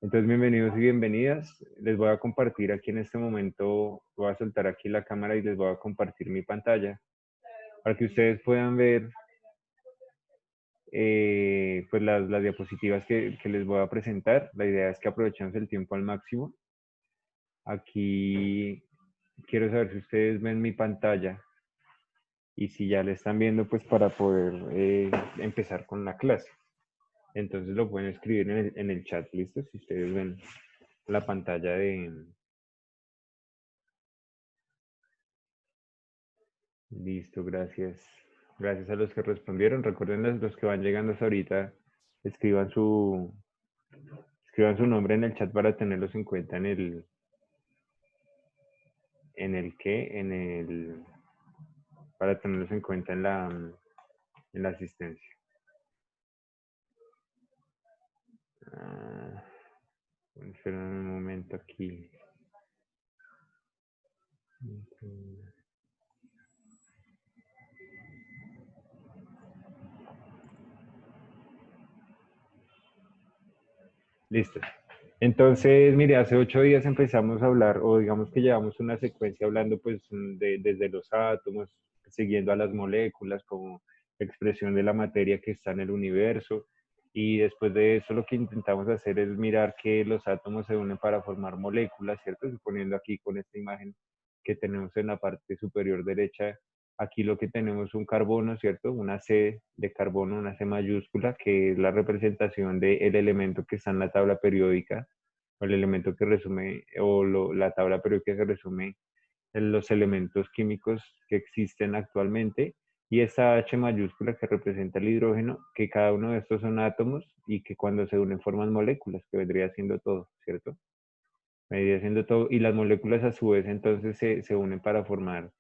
Entonces, bienvenidos y bienvenidas. Les voy a compartir aquí en este momento, voy a soltar aquí la cámara y les voy a compartir mi pantalla para que ustedes puedan ver pues las diapositivas que les voy a presentar. La idea es que aprovechemos el tiempo al máximo. Aquí quiero saber si ustedes ven mi pantalla y si ya la están viendo, pues para poder empezar con la clase. Entonces lo pueden escribir en el chat, ¿listo? Si ustedes ven la pantalla de... Listo, gracias. Gracias a los que respondieron. Recuerden los que van llegando hasta ahorita, escriban escriban su nombre en el chat para tenerlos en cuenta para tenerlos en cuenta en la asistencia. Ah, esperen un momento aquí. Listo. Entonces, mire, hace 8 días empezamos a hablar, o digamos que llevamos una secuencia hablando pues desde los átomos, siguiendo a las moléculas como expresión de la materia que está en el universo, y después de eso lo que intentamos hacer es mirar que los átomos se unen para formar moléculas, ¿cierto? Suponiendo aquí con esta imagen que tenemos en la parte superior derecha, aquí lo que tenemos es un carbono, ¿cierto? Una C de carbono, una C mayúscula, que es la representación del elemento que está en la tabla periódica, o el elemento que resume, la tabla periódica que resume los elementos químicos que existen actualmente, y esa H mayúscula que representa el hidrógeno, que cada uno de estos son átomos y que cuando se unen forman moléculas, que vendría siendo todo, ¿cierto? Vendría siendo todo, y las moléculas a su vez entonces se unen para formar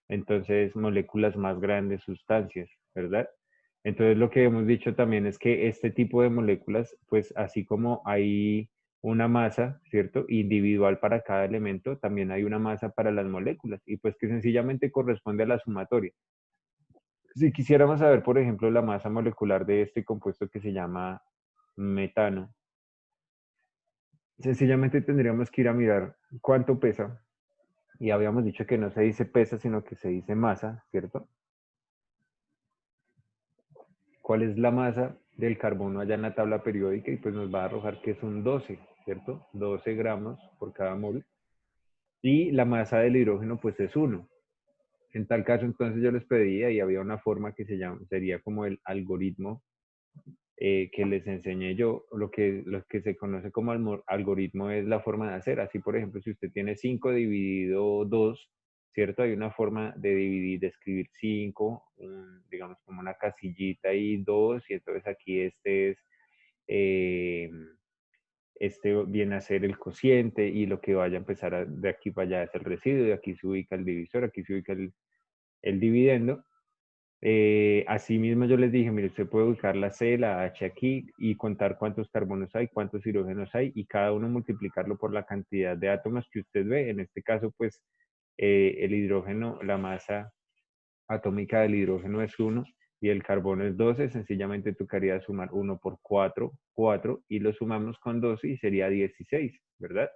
entonces moléculas más grandes, sustancias, ¿verdad? Entonces lo que hemos dicho también es que este tipo de moléculas, pues así como hay una masa, ¿cierto? Individual para cada elemento, también hay una masa para las moléculas y pues que sencillamente corresponde a la sumatoria. Si quisiéramos saber, por ejemplo, la masa molecular de este compuesto que se llama metano, sencillamente tendríamos que ir a mirar cuánto pesa, y habíamos dicho que no se dice pesa, sino que se dice masa, ¿cierto? ¿Cuál es la masa del carbono allá en la tabla periódica? Y pues nos va a arrojar que son 12, ¿cierto? 12 gramos por cada mol. Y la masa del hidrógeno pues es 1. En tal caso entonces yo les pedía y había una forma que sería como el algoritmo que les enseñé yo. Lo que se conoce como algoritmo es la forma de hacer. Así por ejemplo si usted tiene 5 dividido 2, ¿cierto? Hay una forma de dividir, de escribir 5, digamos como una casillita y 2, y entonces aquí eh, este viene a ser el cociente, y lo que vaya a empezar de aquí para allá es el residuo, y aquí se ubica el divisor, aquí se ubica el dividendo. Asimismo yo les dije, mire, usted puede ubicar la C, la H aquí y contar cuántos carbonos hay, cuántos hidrógenos hay, y cada uno multiplicarlo por la cantidad de átomos que usted ve. En este caso, pues el hidrógeno, la masa atómica del hidrógeno es 1 y el carbono es 12. Sencillamente tocaría sumar 1 por 4, 4, y lo sumamos con 12 y sería 16, ¿verdad?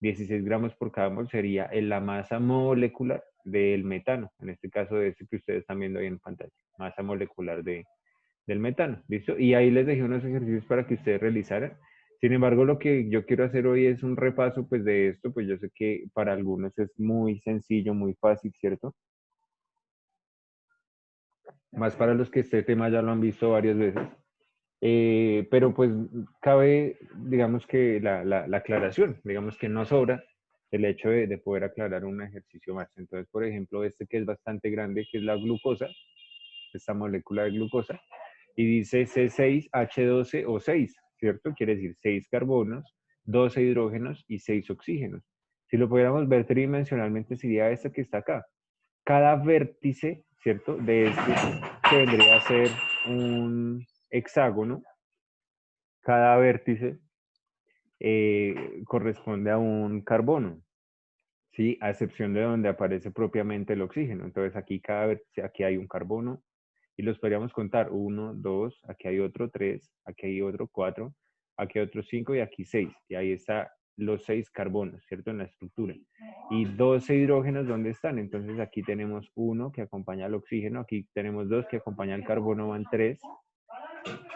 16 gramos por cada mol sería la masa molecular del metano, en este caso de este que ustedes están viendo ahí en pantalla, masa molecular del metano, ¿listo? Y ahí les dejé unos ejercicios para que ustedes realizaran. Sin embargo, lo que yo quiero hacer hoy es un repaso pues de esto, pues yo sé que para algunos es muy sencillo, muy fácil, ¿cierto? Más para los que este tema ya lo han visto varias veces. Pero pues cabe, digamos que la aclaración, digamos que no sobra el hecho de poder aclarar un ejercicio más. Entonces, por ejemplo, este que es bastante grande, que es la glucosa, esta molécula de glucosa, y dice C6H12O6, ¿cierto? Quiere decir 6 carbonos, 12 hidrógenos y 6 oxígenos. Si lo pudiéramos ver tridimensionalmente, sería esta que está acá. Cada vértice, ¿cierto? De este, que vendría a ser un hexágono, cada vértice corresponde a un carbono, ¿sí? A excepción de donde aparece propiamente el oxígeno. Entonces aquí cada vértice, aquí hay un carbono, y los podríamos contar: 1, 2, aquí hay otro, 3, aquí hay otro, 4, aquí hay otros 5 y aquí 6. Y ahí están los 6 carbonos, ¿cierto? En la estructura. Y 12 hidrógenos, ¿dónde están? Entonces aquí tenemos uno que acompaña al oxígeno, aquí tenemos 2 que acompañan al carbono, van 3.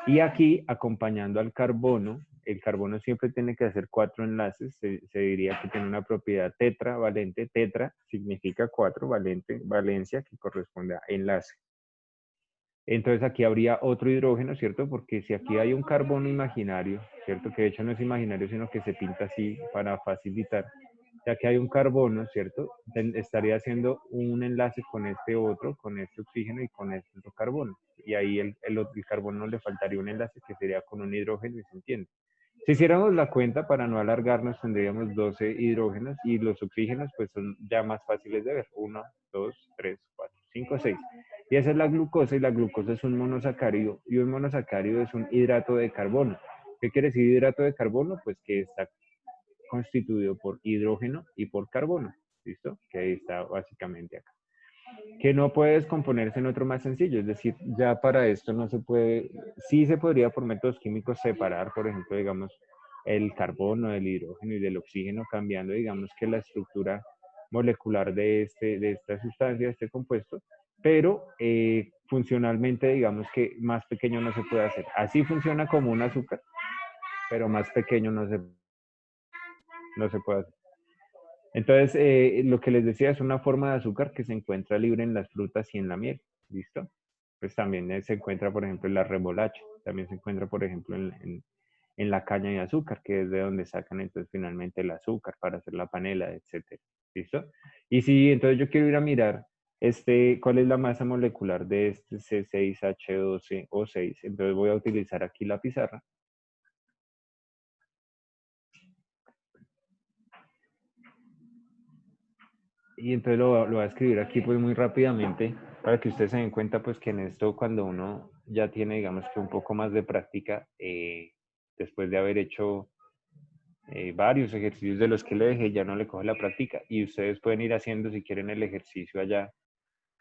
Y aquí, acompañando al carbono, el carbono siempre tiene que hacer 4 enlaces, se diría que tiene una propiedad tetravalente, tetra significa 4, valente, valencia, que corresponde a enlace. Entonces aquí habría otro hidrógeno, ¿cierto? Porque si aquí hay un carbono imaginario, ¿cierto? Que de hecho no es imaginario, sino que se pinta así para facilitar. Ya que hay un carbono, ¿cierto? Estaría haciendo un enlace con este otro, con este oxígeno y con este otro carbono. Y ahí el carbono le faltaría un enlace que sería con un hidrógeno y se entiende. Si hiciéramos la cuenta, para no alargarnos, tendríamos 12 hidrógenos y los oxígenos pues son ya más fáciles de ver. 1, 2, 3, 4, 5, 6. Y esa es la glucosa y la glucosa es un monosacárido y un monosacárido es un hidrato de carbono. ¿Qué quiere decir hidrato de carbono? Pues que está constituido por hidrógeno y por carbono. ¿Listo? Que ahí está básicamente acá. Que no puede descomponerse en otro más sencillo, es decir, ya para esto no se puede, sí se podría por métodos químicos separar, por ejemplo, digamos, el carbono, del hidrógeno y del oxígeno, cambiando, digamos, que la estructura molecular de esta sustancia, de este compuesto, pero funcionalmente, digamos que más pequeño no se puede hacer. Así funciona como un azúcar, pero más pequeño no se puede hacer. Entonces, lo que les decía es una forma de azúcar que se encuentra libre en las frutas y en la miel. ¿Listo? Pues también se encuentra, por ejemplo, en la remolacha. También se encuentra, por ejemplo, en la caña de azúcar, que es de donde sacan entonces finalmente el azúcar para hacer la panela, etcétera. ¿Listo? Y si entonces yo quiero ir a mirar cuál es la masa molecular de este C6H12O6, entonces voy a utilizar aquí la pizarra. Y entonces lo voy a escribir aquí pues muy rápidamente para que ustedes se den cuenta pues que en esto cuando uno ya tiene digamos que un poco más de práctica, después de haber hecho varios ejercicios de los que le dejé, ya no le coge la práctica y ustedes pueden ir haciendo si quieren el ejercicio allá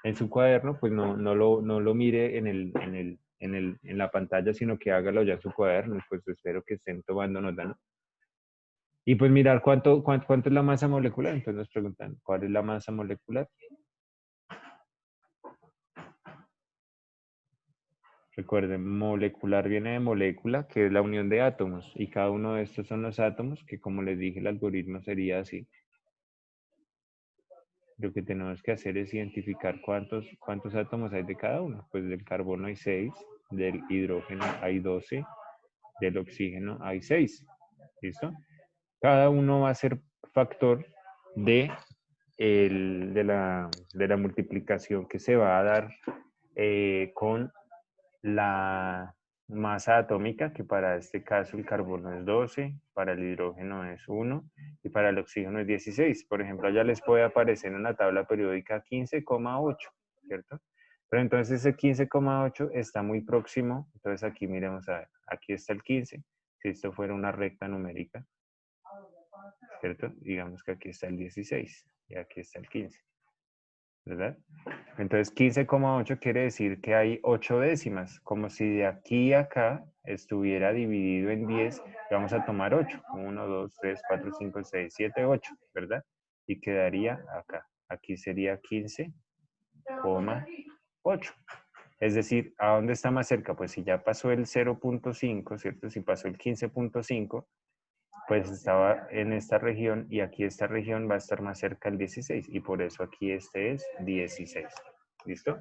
en su cuaderno, pues no lo mire en la pantalla, sino que hágalo ya en su cuaderno, pues espero que estén tomando nota, ¿no? Y pues mirar cuánto es la masa molecular, entonces nos preguntan, ¿cuál es la masa molecular? Recuerden, molecular viene de molécula, que es la unión de átomos, y cada uno de estos son los átomos, que como les dije, el algoritmo sería así. Lo que tenemos que hacer es identificar cuántos átomos hay de cada uno. Pues del carbono hay 6, del hidrógeno hay 12, del oxígeno hay 6. ¿Listo? Cada uno va a ser factor de la multiplicación que se va a dar con la masa atómica, que para este caso el carbono es 12, para el hidrógeno es 1 y para el oxígeno es 16. Por ejemplo, allá les puede aparecer en la tabla periódica 15,8, ¿cierto? Pero entonces ese 15,8 está muy próximo. Entonces aquí miremos a ver, aquí está el 15, si esto fuera una recta numérica, ¿cierto? Digamos que aquí está el 16 y aquí está el 15. ¿Verdad? Entonces 15,8 quiere decir que hay 8 décimas, como si de aquí a acá estuviera dividido en 10, vamos a tomar 8, 1, 2, 3, 4, 5, 6, 7, 8, ¿verdad? Y quedaría acá, aquí sería 15,8. Es decir, ¿a dónde está más cerca? Pues si ya pasó el 0,5, ¿cierto? Si pasó el 15,5, pues estaba en esta región y aquí esta región va a estar más cerca al 16 y por eso aquí este es 16. ¿Listo?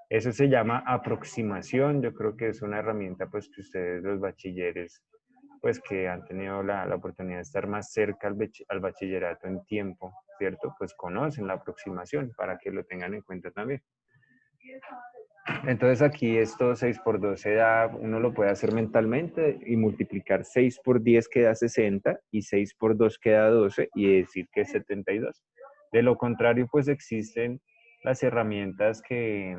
Eso se llama aproximación. Yo creo que es una herramienta pues que ustedes los bachilleres pues que han tenido la oportunidad de estar más cerca al bachillerato en tiempo, ¿cierto? Pues conocen la aproximación para que lo tengan en cuenta también. Entonces aquí esto 6 por 12 da, uno lo puede hacer mentalmente y multiplicar 6 por 10 queda 60 y 6 por 2 queda 12 y decir que es 72. De lo contrario, pues existen las herramientas que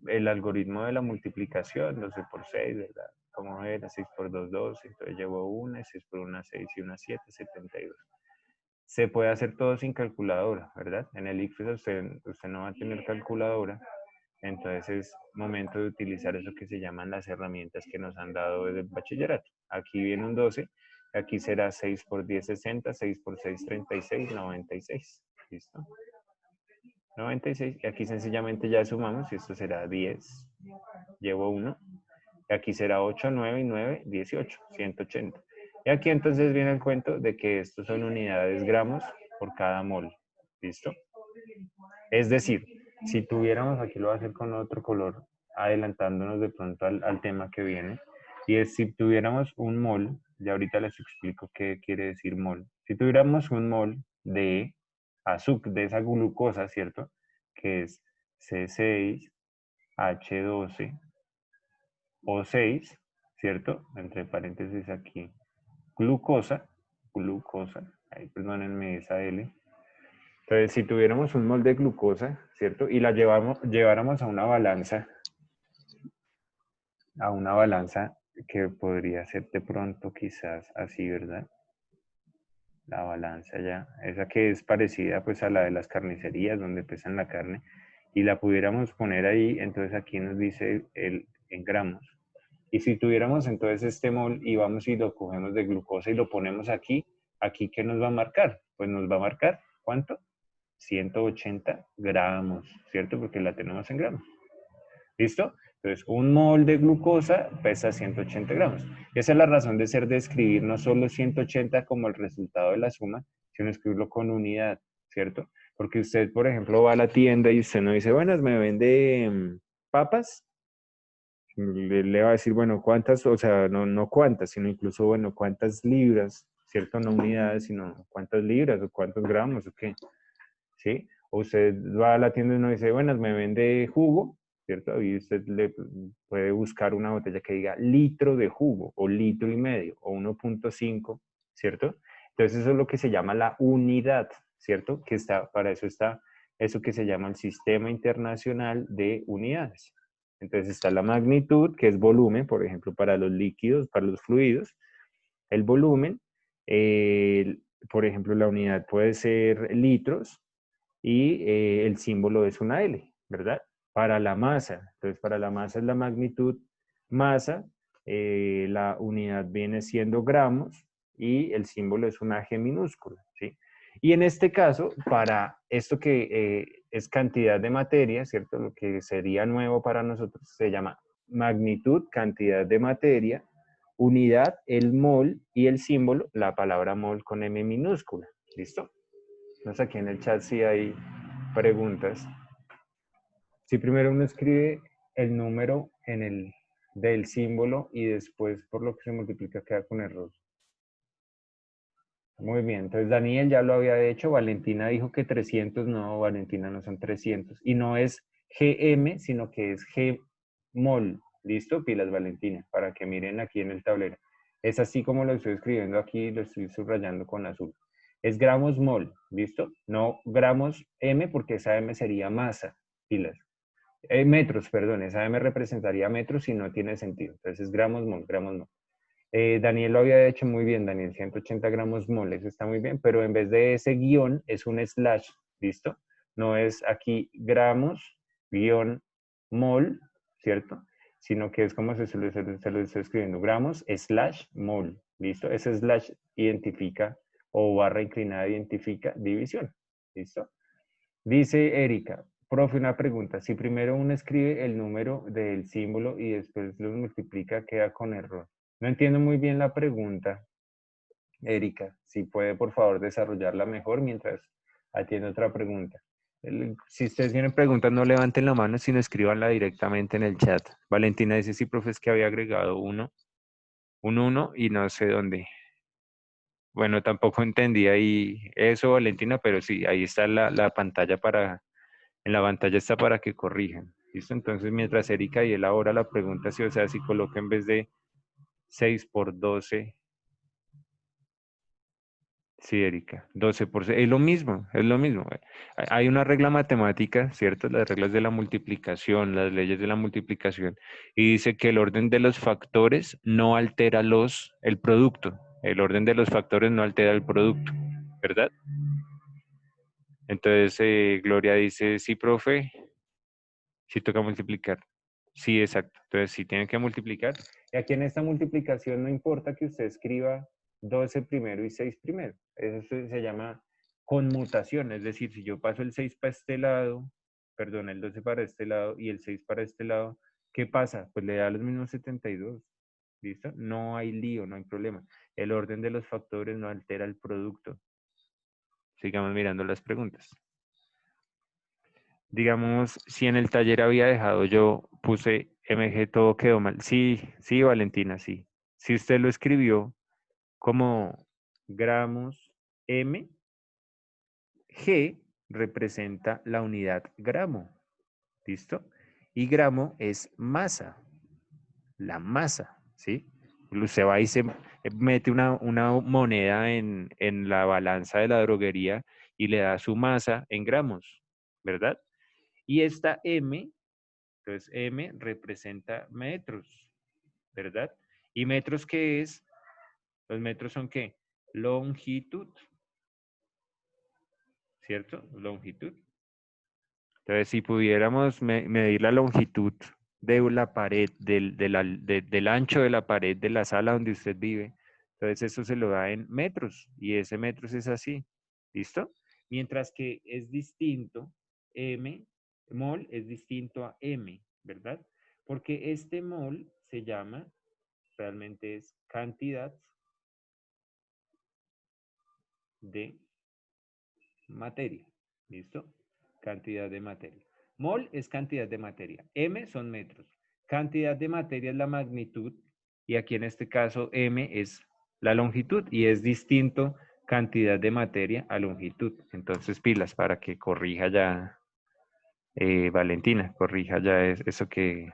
el algoritmo de la multiplicación, 12 por 6, ¿verdad? Como era 6 por 2, 12, entonces llevo 1, 6 por 1, 6 y 1, 7, 72. Se puede hacer todo sin calculadora, ¿verdad? En el ICFES usted no va a tener calculadora, entonces es momento de utilizar eso que se llaman las herramientas que nos han dado desde el bachillerato. Aquí viene un 12. Aquí será 6 por 10, 60. 6 por 6, 36. 96. ¿Listo? 96. Y aquí sencillamente ya sumamos y esto será 10. Llevo 1. Y aquí será 8, 9 y 9, 18. 180. Y aquí entonces viene el cuento de que estos son unidades gramos por cada mol. ¿Listo? Es decir, si tuviéramos, aquí lo voy a hacer con otro color, adelantándonos de pronto al tema que viene, y es si tuviéramos un mol, ya ahorita les explico qué quiere decir mol. Si tuviéramos un mol de azúcar, de esa glucosa, ¿cierto? Que es C6H12O6, ¿cierto? Entre paréntesis aquí, glucosa, ahí perdónenme esa L. Entonces, si tuviéramos un mol de glucosa, ¿cierto? Y la lleváramos a una balanza que podría ser de pronto quizás así, ¿verdad? La balanza ya, esa que es parecida pues a la de las carnicerías donde pesan la carne, y la pudiéramos poner ahí, entonces aquí nos dice en gramos. Y si tuviéramos entonces este mol y vamos y lo cogemos de glucosa y lo ponemos aquí, ¿aquí qué nos va a marcar? Pues nos va a marcar, ¿cuánto? 180 gramos, ¿cierto? Porque la tenemos en gramos. ¿Listo? Entonces, un mol de glucosa pesa 180 gramos. Y esa es la razón de ser de escribir no solo 180 como el resultado de la suma, sino escribirlo con unidad, ¿cierto? Porque usted, por ejemplo, va a la tienda y usted no dice, buenas, me vende papas. Le va a decir, bueno, ¿cuántas? O sea, no cuántas, sino incluso, bueno, ¿cuántas libras? ¿Cierto? No unidades, sino cuántas libras o cuántos gramos o qué. ¿Sí? O usted va a la tienda y no dice, buenas, me vende jugo, ¿cierto? Y usted le puede buscar una botella que diga litro de jugo, o litro y medio, o 1.5, ¿cierto? Entonces eso es lo que se llama la unidad, ¿cierto? Que está, para eso está eso que se llama el Sistema Internacional de Unidades. Entonces está la magnitud, que es volumen, por ejemplo, para los líquidos, para los fluidos, el volumen, por ejemplo, la unidad puede ser litros, y el símbolo es una L, ¿verdad? Para la masa, entonces para la masa es la magnitud, masa, la unidad viene siendo gramos y el símbolo es una G minúscula, ¿sí? Y en este caso, para esto que es cantidad de materia, ¿cierto? Lo que sería nuevo para nosotros se llama magnitud, cantidad de materia, unidad, el mol y el símbolo, la palabra mol con M minúscula, ¿listo? Entonces aquí en el chat sí hay preguntas. Si primero uno escribe el número del símbolo y después por lo que se multiplica queda con error. Muy bien, entonces Daniel ya lo había hecho, Valentina dijo que 300, no, Valentina no son 300. Y no es GM, sino que es Gmol. ¿Listo? Pilas, Valentina, para que miren aquí en el tablero. Es así como lo estoy escribiendo aquí, lo estoy subrayando con azul. Es gramos mol, ¿listo? No gramos M porque esa M sería masa, pilas. Metros, perdón, esa M representaría metros y no tiene sentido. Entonces es gramos mol, gramos mol. Daniel lo había hecho muy bien, Daniel, 180 gramos mol, eso está muy bien, pero en vez de ese guión es un slash, ¿listo? No es aquí gramos, guión, mol, ¿cierto? Sino que es como se lo estoy escribiendo, gramos, slash, mol, ¿listo? Ese slash identifica, o barra inclinada identifica división, ¿listo? Dice Erika, profe, una pregunta, si primero uno escribe el número del símbolo y después lo multiplica, queda con error. No entiendo muy bien la pregunta, Erika. Si puede, por favor, desarrollarla mejor mientras atiendo otra pregunta. Si ustedes tienen preguntas, no levanten la mano, sino escríbanla directamente en el chat. Valentina dice, sí, profe, es que había agregado un 1 y no sé dónde. Bueno, tampoco entendí ahí eso, Valentina, pero sí, ahí está la pantalla en la pantalla está para que corrijan. ¿Listo? Entonces, mientras Erika y él ahora la pregunta, si, o sea, si coloca en vez de 6 por 12. Sí, Erika, 12 por 6, es lo mismo, es lo mismo. Hay una regla matemática, ¿cierto? Las reglas de la multiplicación, las leyes de la multiplicación, y dice que el orden de los factores no altera el producto. El orden de los factores no altera el producto, ¿verdad? Entonces, Gloria dice, sí, profe, sí toca multiplicar. Sí, exacto. Entonces sí tienen que multiplicar. Y aquí en esta multiplicación no importa que usted escriba 12 primero y 6 primero. Eso se llama conmutación. Es decir, si yo paso el 6 para este lado, perdón, el 12 para este lado y el 6 para este lado, ¿qué pasa? Pues le da los mismos 72. ¿Listo? No hay lío, no hay problema. El orden de los factores no altera el producto. Sigamos mirando las preguntas. Digamos, si en el taller había dejado yo, puse MG, todo quedó mal. Sí, sí, Valentina, sí. Si usted lo escribió como gramos M, G representa la unidad gramo. ¿Listo? Y gramo es masa, la masa, ¿sí? Usted va y se mete una moneda en la balanza de la droguería y le da su masa en gramos, ¿verdad? Y esta M, entonces M representa metros, ¿verdad? ¿Y metros qué es? Los metros son ¿qué? Longitud, ¿cierto? Longitud. Entonces, si pudiéramos medir la longitud de la pared, del ancho de la pared de la sala donde usted vive, entonces eso se lo da en metros y ese metros es así, ¿listo? Mientras que es distinto, M, mol es distinto a M, ¿verdad? Porque este mol se llama, realmente es cantidad de materia, ¿listo? Cantidad de materia. Mol es cantidad de materia. M son metros. Cantidad de materia es la magnitud y aquí en este caso M es la longitud y es distinto cantidad de materia a longitud. Entonces pilas para que corrija ya, Valentina, corrija ya eso que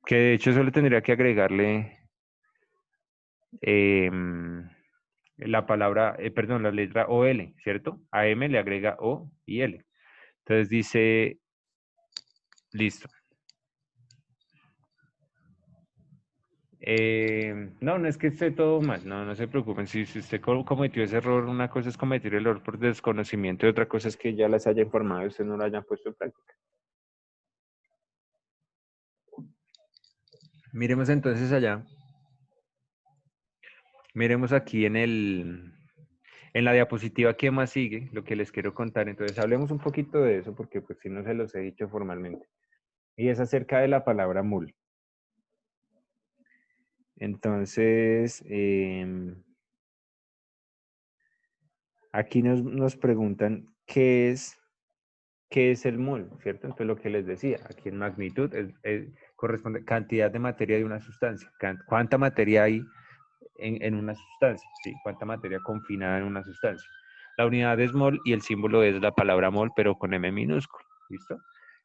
de hecho solo tendría que agregarle em, la palabra, perdón, la letra O L, ¿cierto? A M le agrega O y L. Entonces dice, listo. No, no es que esté todo mal, no, no se preocupen. Si usted cometió ese error, una cosa es cometer el error por desconocimiento y otra cosa es que ya las haya informado y usted no lo haya puesto en práctica. Miremos entonces allá. Miremos aquí en la diapositiva que más sigue, lo que les quiero contar. Entonces hablemos un poquito de eso porque pues si no se los he dicho formalmente. Y es acerca de la palabra mul. Entonces, aquí nos preguntan qué es el mol, ¿cierto? Entonces lo que les decía, aquí en magnitud corresponde cantidad de materia de una sustancia. ¿Cuánta materia hay en una sustancia? ¿Sí? ¿Cuánta materia confinada en una sustancia? La unidad es mol y el símbolo es la palabra mol, pero con M minúsculo. ¿Listo?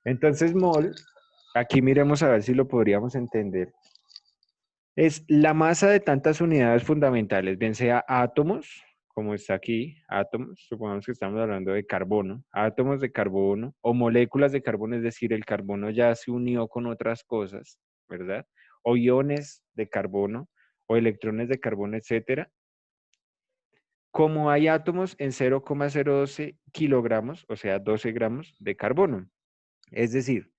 Entonces mol, aquí miremos a ver si lo podríamos entender. Es la masa de tantas unidades fundamentales, bien sea átomos, como está aquí, átomos, supongamos que estamos hablando de carbono, átomos de carbono o moléculas de carbono, es decir, el carbono ya se unió con otras cosas, ¿verdad? O iones de carbono o electrones de carbono, etcétera. Como hay átomos en 0,012 kilogramos, o sea, 12 gramos de carbono. Es decir,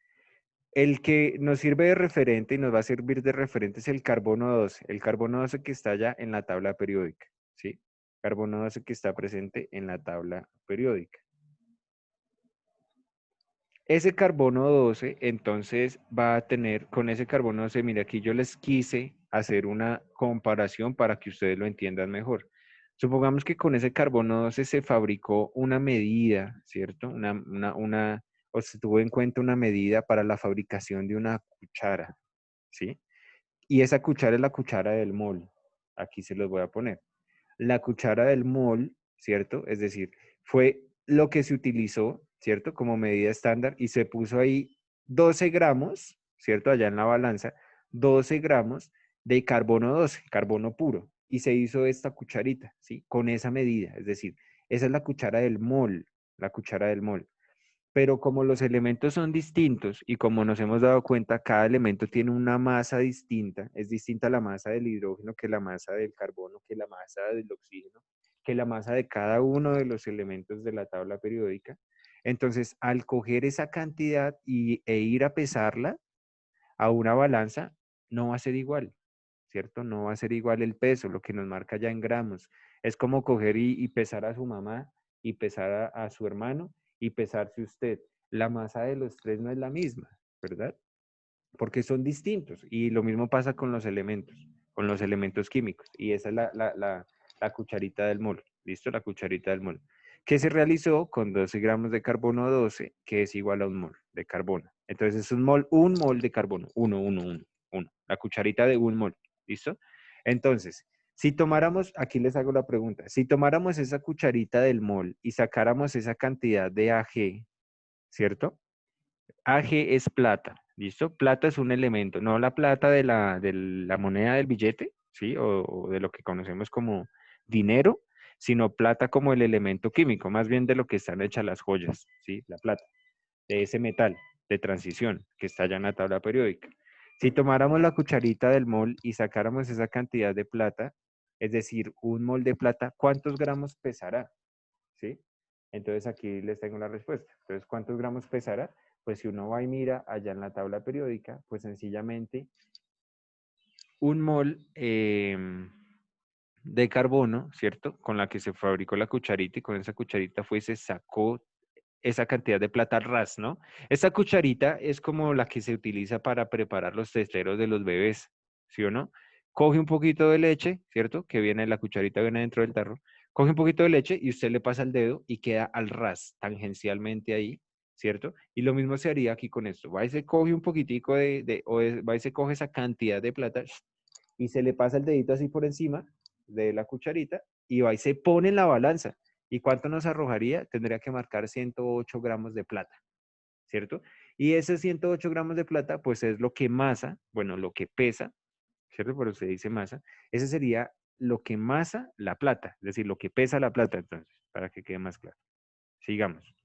el que nos sirve de referente y nos va a servir de referente es el carbono 12. El carbono 12 que está ya en la tabla periódica, ¿sí? Carbono 12 que está presente en la tabla periódica. Ese carbono 12, entonces, va a tener, con ese carbono 12, mira, aquí yo les quise hacer una comparación para que ustedes lo entiendan mejor. Supongamos que con ese carbono 12 se fabricó una medida, ¿cierto? O se tuvo en cuenta una medida para la fabricación de una cuchara, ¿sí? Y esa cuchara es la cuchara del mol. Aquí se los voy a poner. La cuchara del mol, ¿cierto? Es decir, fue lo que se utilizó, ¿cierto? Como medida estándar y se puso ahí 12 gramos, ¿cierto? Allá en la balanza, 12 gramos de carbono 12, carbono puro. Y se hizo esta cucharita, ¿sí? Con esa medida. Es decir, esa es la cuchara del mol, la cuchara del mol. Pero como los elementos son distintos y como nos hemos dado cuenta, cada elemento tiene una masa distinta, es distinta la masa del hidrógeno que la masa del carbono, que la masa del oxígeno, que la masa de cada uno de los elementos de la tabla periódica. Entonces, al coger esa cantidad e ir a pesarla, a una balanza, no va a ser igual, ¿cierto? No va a ser igual el peso, lo que nos marca ya en gramos. Es como coger y pesar a su mamá y pesar a su hermano y pesarse usted. La masa de los tres no es la misma, ¿verdad? Porque son distintos. Y lo mismo pasa con los elementos químicos. Y esa es la cucharita del mol. ¿Listo? La cucharita del mol. Que se realizó con 12 gramos de carbono 12, que es igual a un mol de carbono. Entonces es un mol de carbono. Uno. La cucharita de un mol. ¿Listo? Entonces, si tomáramos, aquí les hago la pregunta, si tomáramos esa cucharita del mol y sacáramos esa cantidad de Ag, ¿cierto? Ag es plata, ¿listo? Plata es un elemento, no la plata de la moneda del billete, ¿sí? O de lo que conocemos como dinero, sino plata como el elemento químico, más bien de lo que están hechas las joyas, ¿sí? La plata, de ese metal de transición que está allá en la tabla periódica. Si tomáramos la cucharita del mol y sacáramos esa cantidad de plata, es decir, un mol de plata, ¿cuántos gramos pesará? ¿Sí? Entonces aquí les tengo la respuesta. Entonces, ¿cuántos gramos pesará? Pues si uno va y mira allá en la tabla periódica, pues sencillamente un mol de carbono, ¿cierto? Con la que se fabricó la cucharita y con esa cucharita fue y se sacó esa cantidad de plata al ras, ¿no? Esa cucharita es como la que se utiliza para preparar los testeros de los bebés, ¿sí o no? Coge un poquito de leche, ¿cierto? Que viene, la cucharita viene dentro del tarro. Coge un poquito de leche y usted le pasa el dedo y queda al ras, tangencialmente ahí, ¿cierto? Y lo mismo se haría aquí con esto. Va y se coge un poquitico va y se coge esa cantidad de plata y se le pasa el dedito así por encima de la cucharita y va y se pone en la balanza. ¿Y cuánto nos arrojaría? Tendría que marcar 108 gramos de plata, ¿cierto? Y ese 108 gramos de plata, pues es lo que masa, bueno, lo que pesa, ¿cierto? Pero se dice masa. Ese sería lo que masa la plata, es decir, lo que pesa la plata, entonces, para que quede más claro. Sigamos.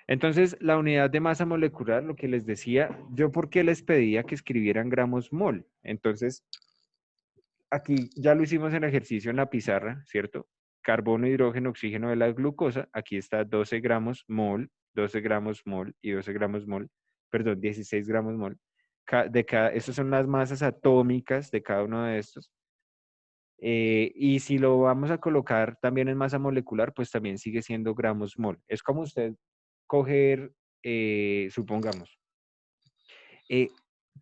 Entonces, la unidad de masa molecular, lo que les decía, yo por qué les pedía que escribieran gramos mol. Entonces, aquí ya lo hicimos en el ejercicio en la pizarra, ¿cierto? Carbono, hidrógeno, oxígeno de la glucosa. Aquí está 12 gramos mol, 12 gramos mol y 12 gramos mol, perdón, 16 gramos mol. Estas son las masas atómicas de cada uno de estos. Y si lo vamos a colocar también en masa molecular, pues también sigue siendo gramos mol. Es como usted coger, supongamos, eh,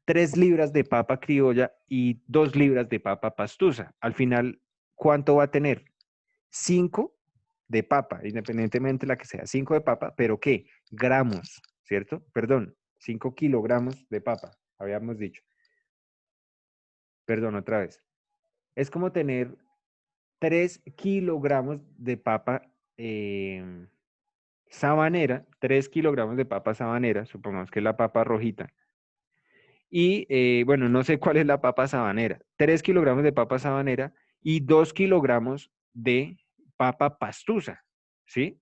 3 libras de papa criolla y 2 libras de papa pastusa. Al final, ¿cuánto va a tener? 5 de papa, independientemente de la que sea, 5 de papa, pero ¿qué? Gramos, ¿cierto? Perdón, 5 kilogramos de papa, habíamos dicho. Perdón, otra vez. Es como tener 3 kilogramos de papa sabanera, 3 kilogramos de papa sabanera, supongamos que es la papa rojita. Y bueno, no sé cuál es la papa sabanera. 3 kilogramos de papa sabanera y 2 kilogramos de papa pastusa, ¿sí?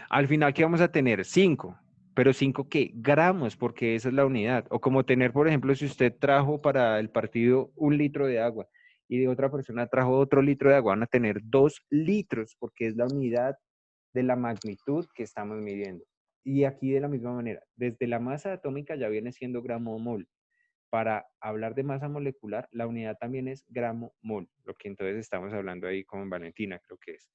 Al final, ¿qué vamos a tener? 5. ¿Pero 5 qué? Gramos, porque esa es la unidad. O como tener, por ejemplo, si usted trajo para el partido 1 litro de agua y de otra persona trajo otro litro de agua, van a tener 2 litros, porque es la unidad de la magnitud que estamos midiendo. Y aquí de la misma manera, desde la masa atómica ya viene siendo gramo mol. Para hablar de masa molecular, la unidad también es gramo mol, lo que entonces estamos hablando ahí con Valentina, creo que es.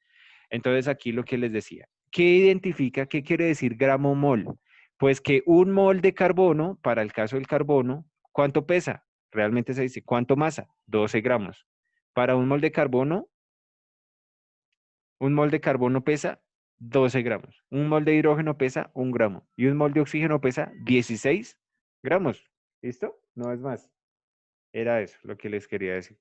Entonces aquí lo que les decía, ¿qué identifica, qué quiere decir gramo mol? Pues que un mol de carbono, para el caso del carbono, ¿cuánto pesa? Realmente se dice, ¿cuánto masa? 12 gramos. Para un mol de carbono pesa 12 gramos. Un mol de hidrógeno pesa 1 gramo. Y un mol de oxígeno pesa 16 gramos. ¿Listo? No es más. Era eso lo que les quería decir.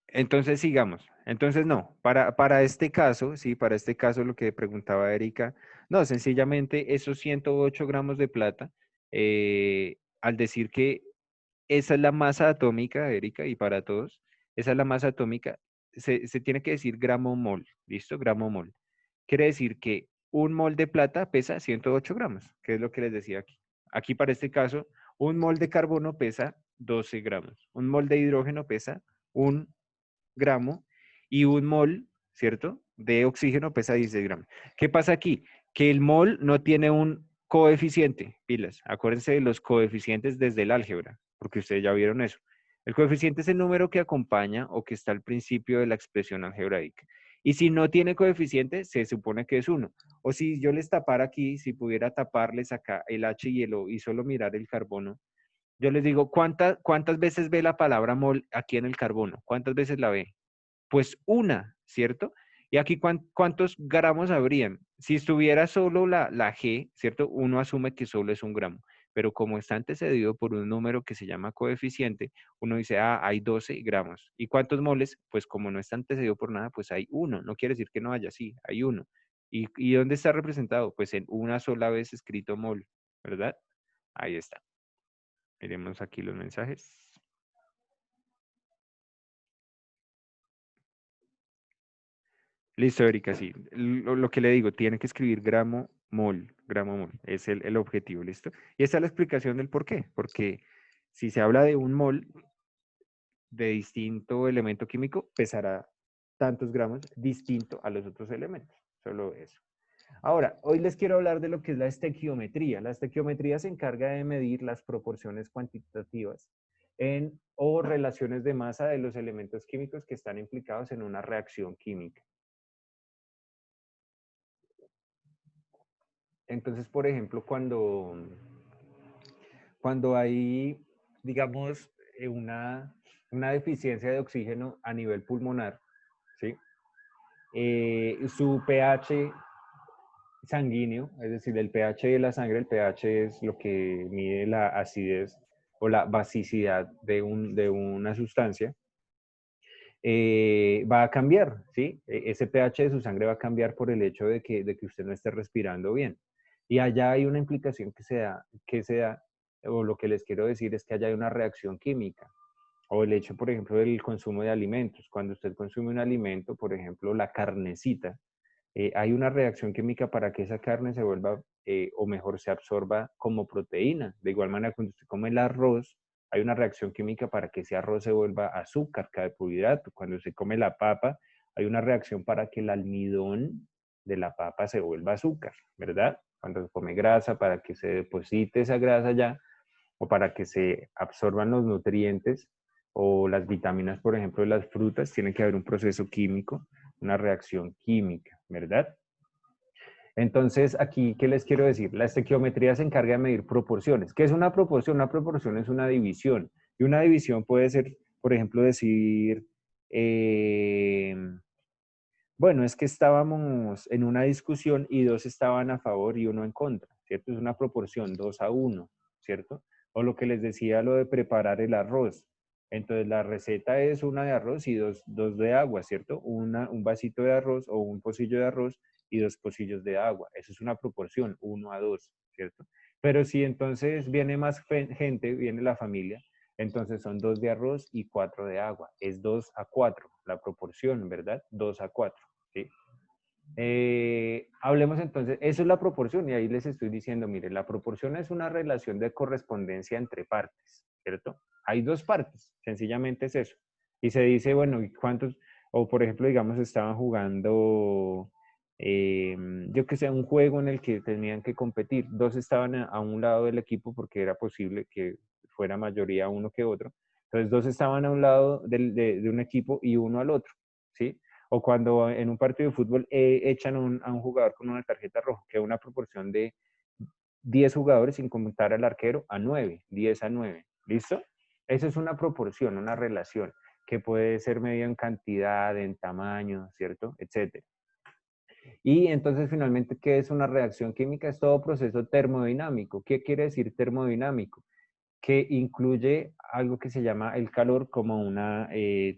Entonces sigamos. Entonces no, para este caso, sí, para este caso lo que preguntaba Erika, no, sencillamente esos 108 gramos de plata, al decir que esa es la masa atómica, Erika, y para todos, esa es la masa atómica, se tiene que decir gramo mol, ¿listo? Gramo mol. Quiere decir que un mol de plata pesa 108 gramos, que es lo que les decía aquí. Aquí para este caso, un mol de carbono pesa 12 gramos. Un mol de hidrógeno pesa 1 gramo y un mol, ¿cierto? de oxígeno pesa 16 gramos. ¿Qué pasa aquí? Que el mol no tiene un coeficiente, pilas. Acuérdense de los coeficientes desde el álgebra, porque ustedes ya vieron eso. El coeficiente es el número que acompaña o que está al principio de la expresión algebraica. Y si no tiene coeficiente, se supone que es uno. O si yo les tapara aquí, si pudiera taparles acá el H y el O y solo mirar el carbono, yo les digo, ¿cuántas veces ve la palabra mol aquí en el carbono? ¿Cuántas veces la ve? Pues una, ¿cierto? Y aquí, ¿cuántos gramos habrían? Si estuviera solo la G, ¿cierto? Uno asume que solo es un gramo, pero como está antecedido por un número que se llama coeficiente, uno dice, ah, hay 12 gramos. ¿Y cuántos moles? Pues como no está antecedido por nada, pues hay uno. No quiere decir que no haya, sí, hay uno. ¿Y dónde está representado? Pues en una sola vez escrito mol, ¿verdad? Ahí está. Miremos aquí los mensajes. Listo, Erika, sí. Lo que le digo, tiene que escribir gramo mol. Es el objetivo, ¿listo? Y esta es la explicación del por qué. Porque si se habla de un mol de distinto elemento químico, pesará tantos gramos distinto a los otros elementos. Solo eso. Ahora, hoy les quiero hablar de lo que es la estequiometría. La estequiometría se encarga de medir las proporciones cuantitativas o relaciones de masa de los elementos químicos que están implicados en una reacción química. Entonces, por ejemplo, cuando hay, digamos, una deficiencia de oxígeno a nivel pulmonar, ¿sí? Su pH sanguíneo, es decir, el pH de la sangre, el pH es lo que mide la acidez o la basicidad de una sustancia, va a cambiar, ¿sí? Ese pH de su sangre va a cambiar por el hecho de que usted no esté respirando bien. Y allá hay una implicación que se da, o lo que les quiero decir es que allá hay una reacción química. O el hecho, por ejemplo, del consumo de alimentos. Cuando usted consume un alimento, por ejemplo, la carnecita, hay una reacción química para que esa carne se vuelva, o mejor, se absorba como proteína. De igual manera, cuando usted come el arroz, hay una reacción química para que ese arroz se vuelva azúcar, carbohidrato. Cuando se come la papa, hay una reacción para que el almidón de la papa se vuelva azúcar, ¿verdad? Cuando se come grasa, para que se deposite esa grasa ya, o para que se absorban los nutrientes o las vitaminas, por ejemplo, de las frutas, tiene que haber un proceso químico, una reacción química, ¿verdad? Entonces, aquí, ¿qué les quiero decir? La estequiometría se encarga de medir proporciones. ¿Qué es una proporción? Una proporción es una división. Y una división puede ser, por ejemplo, decir, eh, bueno, es que estábamos en una discusión y dos estaban a favor y uno en contra, ¿cierto? Es una proporción, 2-1, ¿cierto? O lo que les decía, lo de preparar el arroz. Entonces, la receta es una de arroz y dos de agua, ¿cierto? Un vasito de arroz o un pocillo de arroz y dos pocillos de agua. Eso es una proporción, 1-2, ¿cierto? Pero si entonces viene más gente, viene la familia, entonces son 2 de arroz y 4 de agua. Es 2-4, la proporción, ¿verdad? 2-4, ¿sí? Hablemos entonces, eso es la proporción y ahí les estoy diciendo, miren, la proporción es una relación de correspondencia entre partes, ¿cierto? Hay dos partes, sencillamente es eso. Y se dice, bueno, ¿y cuántos? O por ejemplo, digamos, estaban jugando, eh, yo que sé, un juego en el que tenían que competir. Dos estaban a un lado del equipo porque era posible que fuera mayoría uno que otro. Entonces, dos estaban a un lado de un equipo y uno al otro, ¿sí? O cuando en un partido de fútbol echan a un jugador con una tarjeta roja, que es una proporción de 10 jugadores sin contar al arquero a 9, 10-9. ¿Listo? Eso es una proporción, una relación que puede ser medida en cantidad, en tamaño, ¿cierto? Etcétera. Y entonces finalmente, ¿qué es una reacción química? Es todo proceso termodinámico. ¿Qué quiere decir termodinámico? Que incluye algo que se llama el calor como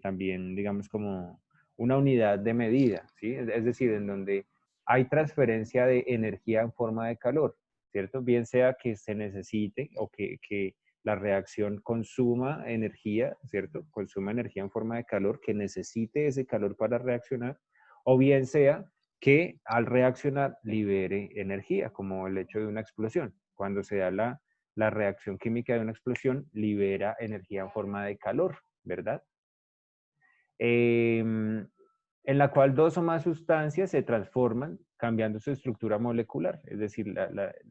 también, digamos, como una unidad de medida, ¿sí? Es decir, en donde hay transferencia de energía en forma de calor, ¿cierto? Bien sea que se necesite o que la reacción consuma energía, ¿cierto? Consuma energía en forma de calor, que necesite ese calor para reaccionar, o bien sea que al reaccionar libere energía, como el hecho de una explosión. Cuando se da la reacción química de una explosión libera energía en forma de calor, ¿verdad? Eh, en la cual dos o más sustancias se transforman cambiando su estructura molecular. Es decir,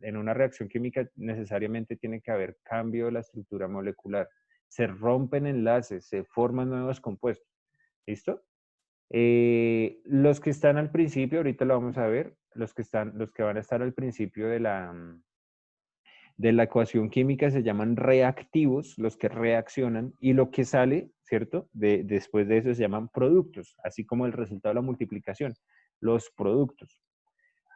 en una reacción química necesariamente tiene que haber cambio de la estructura molecular. Se rompen enlaces, se forman nuevos compuestos. ¿Listo? Los que están al principio, ahorita lo vamos a ver, los que van a estar al principio de la ecuación química se llaman reactivos, los que reaccionan, y lo que sale, ¿cierto? Después de eso se llaman productos, así como el resultado de la multiplicación, los productos.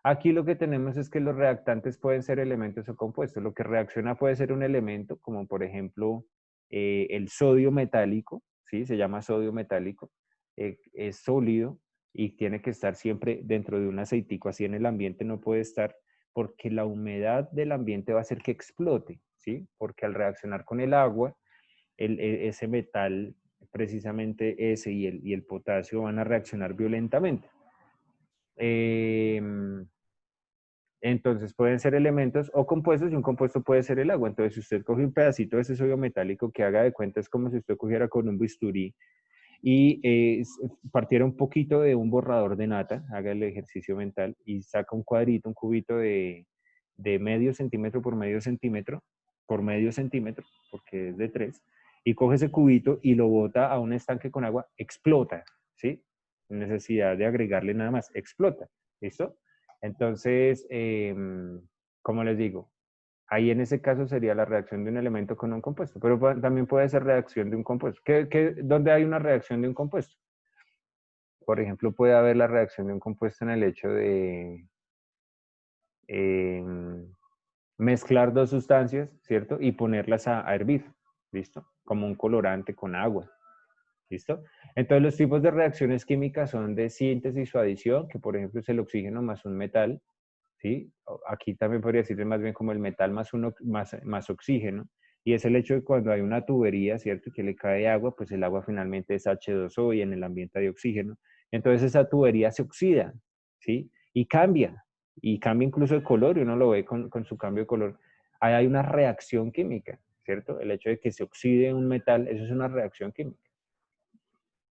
Aquí lo que tenemos es que los reactantes pueden ser elementos o compuestos. Lo que reacciona puede ser un elemento, como por ejemplo el sodio metálico, ¿sí? Se llama sodio metálico, es sólido y tiene que estar siempre dentro de un aceitico, así en el ambiente no puede estar porque la humedad del ambiente va a hacer que explote, ¿sí? Porque al reaccionar con el agua, ese metal, precisamente ese y el potasio van a reaccionar violentamente. Eh, entonces pueden ser elementos o compuestos y un compuesto puede ser el agua. Entonces si usted coge un pedacito de ese sodio metálico que haga de cuenta es como si usted cogiera con un bisturí y partiera un poquito de un borrador de nata, haga el ejercicio mental y saca un cuadrito, un cubito de medio centímetro por medio centímetro, porque es de 3, y coge ese cubito y lo bota a un estanque con agua, explota, ¿sí? Sin necesidad de agregarle nada más, explota, ¿listo? Entonces, como les digo, ahí en ese caso sería la reacción de un elemento con un compuesto, pero también puede ser reacción de un compuesto. ¿Dónde hay una reacción de un compuesto? Por ejemplo, puede haber la reacción de un compuesto en el hecho de eh, mezclar dos sustancias, ¿cierto? Y ponerlas a hervir, ¿listo? Como un colorante con agua, ¿listo? Entonces los tipos de reacciones químicas son de síntesis o adición, que por ejemplo es el oxígeno más un metal, ¿sí? Aquí también podría decirse más bien como el metal más oxígeno, y es el hecho de cuando hay una tubería, ¿cierto? Que le cae agua, pues el agua finalmente es H2O y en el ambiente hay oxígeno. Entonces esa tubería se oxida, ¿sí? Y cambia incluso el color, y uno lo ve con su cambio de color. Ahí hay una reacción química, ¿cierto? El hecho de que se oxide un metal, eso es una reacción química.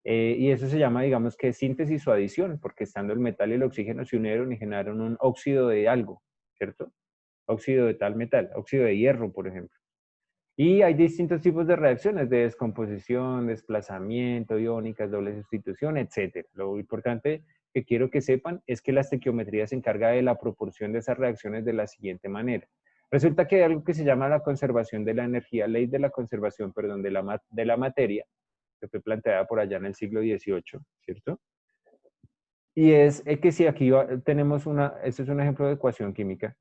Y eso se llama, digamos, que síntesis o adición, porque estando el metal y el oxígeno se unieron y generaron un óxido de algo, ¿cierto? Óxido de tal metal, óxido de hierro, por ejemplo. Y hay distintos tipos de reacciones de descomposición, desplazamiento, iónicas, doble sustitución, etc. Lo importante que quiero que sepan es que la estequiometría se encarga de la proporción de esas reacciones de la siguiente manera. Resulta que hay algo que se llama la conservación de la energía, ley de la conservación, perdón, de la materia, que fue planteada por allá en el siglo XVIII, ¿cierto? Y es que si aquí tenemos esto es un ejemplo de ecuación química,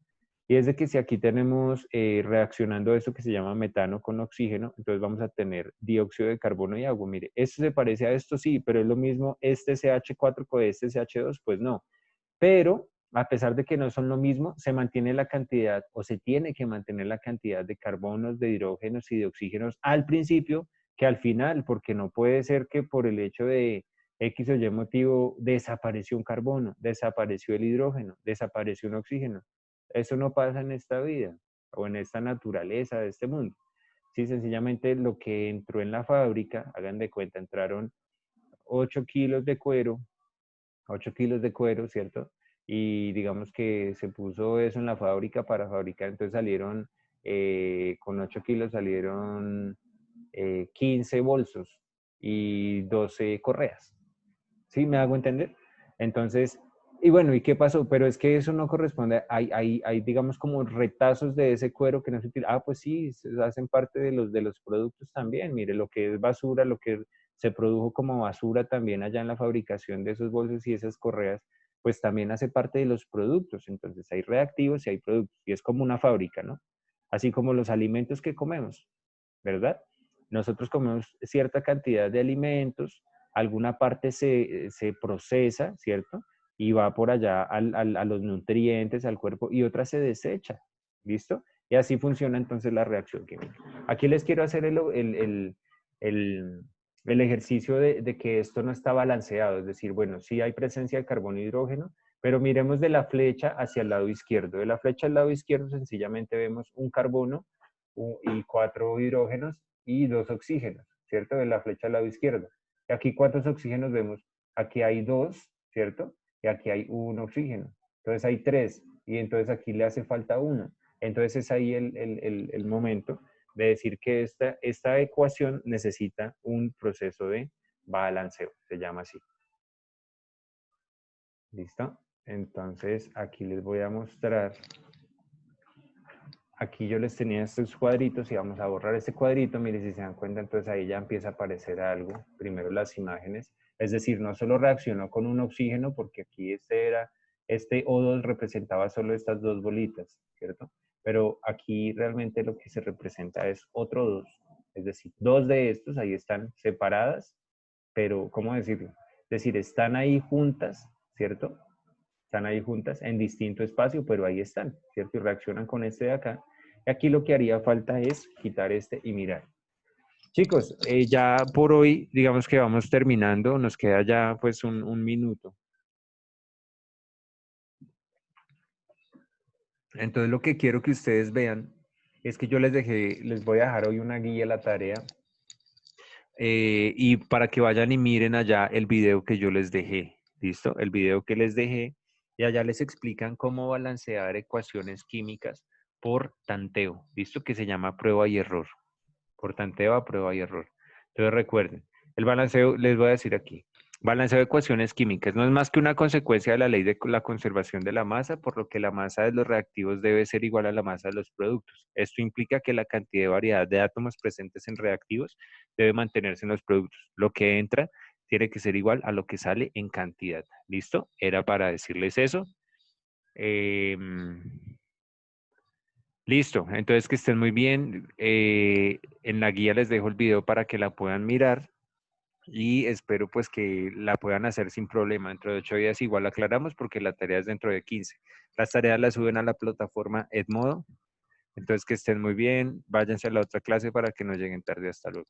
y es de que si aquí tenemos reaccionando eso que se llama metano con oxígeno, entonces vamos a tener dióxido de carbono y agua. Mire, esto se parece a esto, sí, pero es lo mismo este CH4 con este CH2, pues no. Pero a pesar de que no son lo mismo, se mantiene la cantidad o se tiene que mantener la cantidad de carbonos, de hidrógenos y de oxígenos al principio que al final, porque no puede ser que por el hecho de X o Y motivo desapareció un carbono, desapareció el hidrógeno, desapareció un oxígeno. Eso no pasa en esta vida o en esta naturaleza de este mundo. Sí, sencillamente lo que entró en la fábrica, hagan de cuenta, entraron 8 kilos de cuero, 8 kilos de cuero, ¿cierto? Y digamos que se puso eso en la fábrica para fabricar, entonces salieron, con 8 kilos salieron 15 bolsos y 12 correas. ¿Sí? ¿Me hago entender? Entonces, y bueno, ¿y qué pasó? Pero es que eso no corresponde, hay digamos como retazos de ese cuero que no se utiliza. Ah, pues sí, hacen parte de los productos también. Mire, lo que es basura, lo que se produjo como basura también allá en la fabricación de esos bolsos y esas correas, pues también hace parte de los productos. Entonces hay reactivos y hay productos. Y es como una fábrica, ¿no? Así como los alimentos que comemos, ¿verdad? Nosotros comemos cierta cantidad de alimentos, alguna parte se procesa, ¿cierto? Y va por allá a los nutrientes, al cuerpo, y otra se desecha, ¿listo? Y así funciona entonces la reacción química. Aquí les quiero hacer el, el ejercicio de que esto no está balanceado, es decir, bueno, sí hay presencia de carbono e hidrógeno, pero miremos de la flecha hacia el lado izquierdo. De la flecha al lado izquierdo sencillamente vemos un carbono y 4 hidrógenos y 2 oxígenos, ¿cierto? De la flecha al lado izquierdo. Y aquí, ¿cuántos oxígenos vemos? aquí hay 2, ¿cierto? Y aquí hay un oxígeno. Entonces hay 3 y entonces aquí le hace falta 1. Entonces es ahí el momento de decir que esta ecuación necesita un proceso de balanceo, se llama así. ¿Listo? Entonces aquí les voy a mostrar. Aquí yo les tenía estos cuadritos y vamos a borrar este cuadrito. Mire, si se dan cuenta, entonces ahí ya empieza a aparecer algo. Primero las imágenes. Es decir, no solo reaccionó con un oxígeno, porque aquí este O2 representaba solo estas dos bolitas, ¿cierto? Pero aquí realmente lo que se representa es otro 2. Es decir, dos de estos ahí están separadas, pero, ¿cómo decirlo? Es decir, están ahí juntas, ¿cierto? Están ahí juntas en distinto espacio, pero ahí están, ¿cierto? Y reaccionan con este de acá. Y aquí lo que haría falta es quitar este y mirar. Chicos, ya por hoy, digamos que vamos terminando, nos queda ya pues un minuto. Entonces lo que quiero que ustedes vean es que yo les voy a dejar hoy una guía a la tarea y para que vayan y miren allá el video que yo les dejé, ¿listo? El video que les dejé y allá les explican cómo balancear ecuaciones químicas por tanteo, ¿listo? Que se llama prueba y error. Por tanteo a prueba y error. Entonces recuerden, el balanceo, les voy a decir aquí, balanceo de ecuaciones químicas no es más que una consecuencia de la ley de la conservación de la masa, por lo que la masa de los reactivos debe ser igual a la masa de los productos. Esto implica que la cantidad de variedad de átomos presentes en reactivos debe mantenerse en los productos. Lo que entra tiene que ser igual a lo que sale en cantidad. ¿Listo? Era para decirles eso. Listo, entonces que estén muy bien. En la guía les dejo el video para que la puedan mirar y espero pues que la puedan hacer sin problema. Dentro de 8 días igual la aclaramos porque la tarea es dentro de 15. Las tareas las suben a la plataforma Edmodo. Entonces que estén muy bien. Váyanse a la otra clase para que no lleguen tarde. Hasta luego.